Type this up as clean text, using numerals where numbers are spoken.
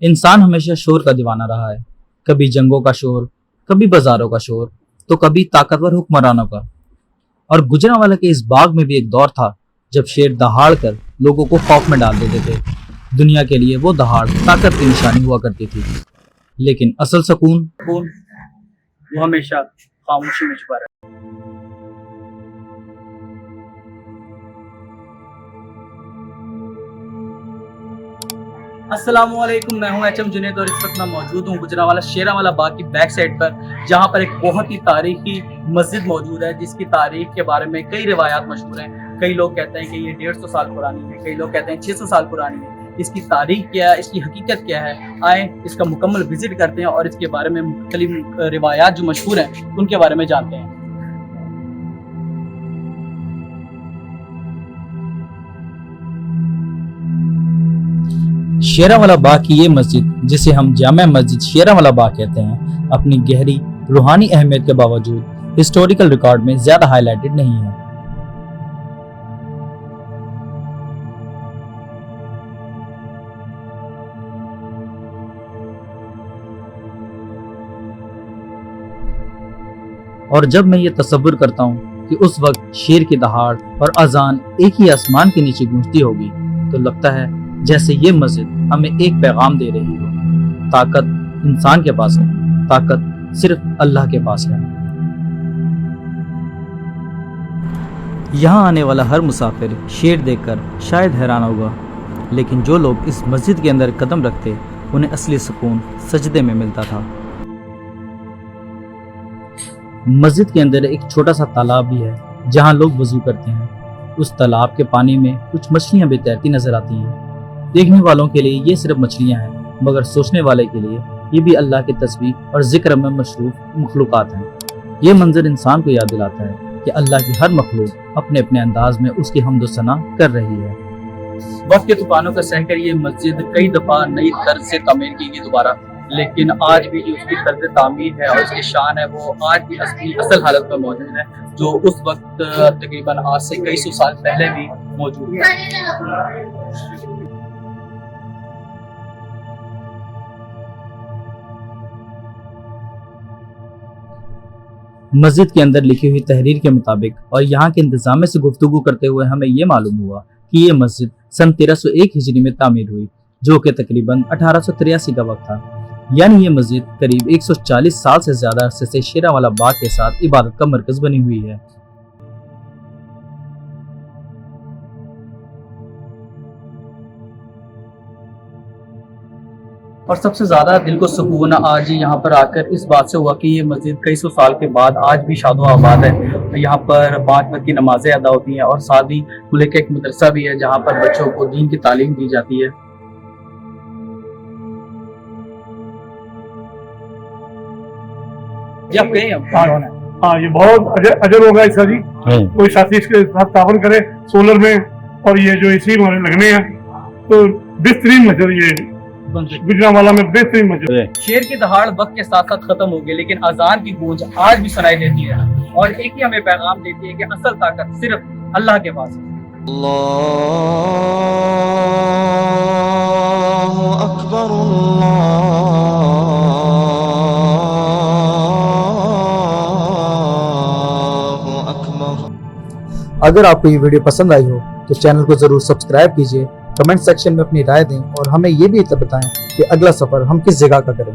इंसान हमेशा शोर का दीवाना रहा है, कभी जंगों का शोर, कभी बाजारों का शोर, तो कभी ताकतवर हुक्मरानों का। और गुजरांवाला के इस बाग में भी एक दौर था जब शेर दहाड़ कर लोगों को खौफ में डाल देते थे। दुनिया के लिए वो दहाड़ ताकत की निशानी हुआ करती थी, लेकिन असल सुकून वो हमेशा खामोशी में छुपा रहा। अस्सलामुअलैकुम, मैं हूं एचएम जुनैद और इस वक्त मैं मौजूद हूं गुजरांवाला शेरांवाला बाग की बैक साइड पर, जहां पर एक बहुत ही तारीखी मस्जिद मौजूद है जिसकी तारीख के बारे में कई रिवायात मशहूर हैं। कई लोग कहते हैं कि ये 150 साल पुरानी है, कई लोग कहते हैं 600 साल पुरानी है। इसकी तारीख क्या है, इसकी हकीकत क्या है, आए इसका मुकम्मल विजिट करते हैं और इसके बारे में मुख्तलिफ रिवायात जो मशहूर हैं उनके बारे में जानते हैं। शेरांवाला बाग की ये मस्जिद, जिसे हम जामा मस्जिद शेरांवाला बाग कहते हैं, अपनी गहरी रूहानी अहमियत के बावजूद हिस्टोरिकल रिकॉर्ड में ज्यादा हाईलाइटेड नहीं है। और जब मैं ये तसव्वुर करता हूँ कि उस वक्त शेर की दहाड़ और अजान एक ही आसमान के नीचे गूंजती होगी, तो लगता है जैसे ये मस्जिद हमें एक पैगाम दे रही हो। ताकत इंसान के पास है, ताकत सिर्फ अल्लाह के पास है। यहाँ आने वाला हर मुसाफिर शेर देखकर शायद हैरान होगा, लेकिन जो लोग इस मस्जिद के अंदर कदम रखते उन्हें असली सुकून सजदे में मिलता था। मस्जिद के अंदर एक छोटा सा तालाब भी है जहाँ लोग वजू करते हैं। उस तालाब के पानी में कुछ मछलियां भी तैरती नजर आती हैं। देखने वालों के लिए ये सिर्फ मछलियां हैं, मगर सोचने वाले के लिए ये भी अल्लाह की तस्बीह और जिक्र में मशरूफ मखलूकात हैं। ये मंजर इंसान को याद दिलाता है कि अल्लाह की हर मखलूक अपने अपने अंदाज में उसकी हम्द व सना कर रही है। वक्त के तूफानों का सहकर ये मस्जिद कई दफा नई तर्ज से तामीर की गई दोबारा, लेकिन आज भी जो उसकी तर्ज तामीर है और उसकी शान है वो आज भी असल हालत में मौजूद है, जो उस वक्त तकरीबन आज से कई सौ साल पहले भी मौजूद है। मस्जिद के अंदर लिखी हुई तहरीर के मुताबिक और यहाँ के इंतजाम से गुफ्तगू करते हुए हमें ये मालूम हुआ कि ये मस्जिद सन 1301 हिजरी में तामीर हुई, जो कि तकरीबन 1883 का वक्त था। यानी ये मस्जिद करीब 140 साल से ज्यादा अरसे से शेरांवाला बाग के साथ इबादत का मरकज बनी हुई है। और सबसे ज्यादा दिल को सुकून आज यहाँ पर आकर इस बात से हुआ कि ये मस्जिद कई सौ साल के बाद आज भी शादो आबाद है। यहाँ पर 5 वक्त की नमाजें अदा होती हैं और साथ ही खुले का एक मदरसा भी है जहाँ पर बच्चों को दीन की तालीम दी जाती है। जी आप कहें हाँ, ये बहुत अजर होगा इसका जी। कोई साथी इसके साथ तावन करे सोलर में, और ये जो इसी में लगने हैं, तो बेहतरीन मस्जिद ये गुजरांवाला में बेहतरीन मस्जिद। शेर की दहाड़ वक्त के साथ साथ खत्म हो गई, लेकिन अजान की गूंज आज भी सुनाई देती है और एक ही हमें पैगाम देती है कि असल ताकत सिर्फ अल्लाह के पास है। अल्लाहु अकबर, अल्लाहु अकबर। अगर आपको ये वीडियो पसंद आई हो तो चैनल को जरूर सब्सक्राइब कीजिए, कमेंट सेक्शन में अपनी राय दें और हमें ये भी बताएं कि अगला सफर हम किस जगह का करें।